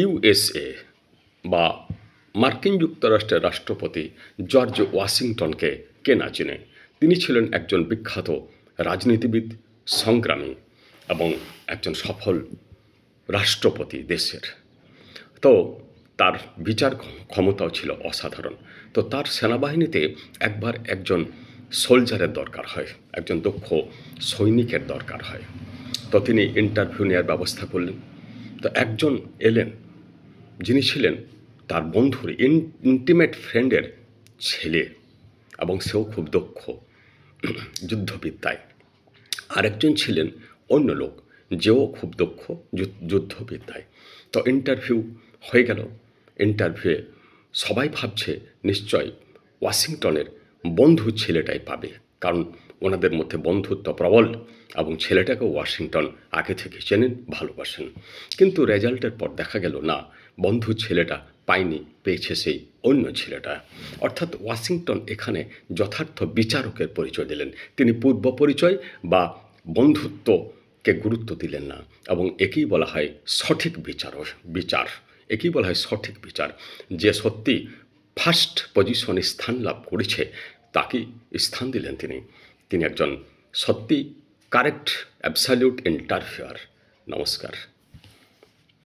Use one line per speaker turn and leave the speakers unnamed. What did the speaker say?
USA বা মার্কিন যুক্তরাষ্ট্রের রাষ্ট্রপতি জর্জ ওয়াশিংটনকে কে না চেনে। তিনি ছিলেন একজন বিখ্যাত রাজনীতিবিদ, সংগ্রামী এবং একজন সফল রাষ্ট্রপতি দেশের। তো তার বিচার ক্ষমতাও ছিল অসাধারণ। তো তার সেনাবাহিনীতে একবার একজন সোলজারের দরকার হয়, একজন দক্ষ সৈনিকের দরকার হয়। তো তিনি ইন্টারভিউ নেওয়ার ব্যবস্থা করলেন। তো একজন এলেন, যিনি ছিলেন তার বন্ধুর ইন্টিমেট ফ্রেন্ডের ছেলে, এবং সেও খুব দক্ষ যুদ্ধবিদ্যায়। আরেকজন ছিলেন অন্য লোক, যেও খুব দক্ষ যুদ্ধবিদ্যায়। তো ইন্টারভিউ হয়ে গেল। ইন্টারভিউয়ে সবাই ভাবছে নিশ্চয় ওয়াশিংটনের বন্ধু ছেলেটাই পাবে, কারণ ওনাদের মধ্যে বন্ধুত্ব প্রবল, এবং ছেলেটাকেও ওয়াশিংটন আগে থেকে চেনেন, ভালোবাসেন। কিন্তু রেজাল্টের পর দেখা গেল না, বন্ধু ছেলেটা পায়নি, পেয়েছে সেই অন্য ছেলেটা। অর্থাৎ ওয়াশিংটন এখানে যথার্থ বিচারকের পরিচয় দিলেন। তিনি পূর্ব পরিচয় বা বন্ধুত্বকে গুরুত্ব দিলেন না, এবং একেই বলা হয় সঠিক বিচার। একেই বলা হয় সঠিক বিচার। যে সত্যি ফার্স্ট পজিশনে স্থান লাভ করেছে তাকেই স্থান দিলেন তিনি। তিনি একজন সত্যি কারেক্ট অ্যাবসলিউট ইন্টারভিউয়ার। নমস্কার।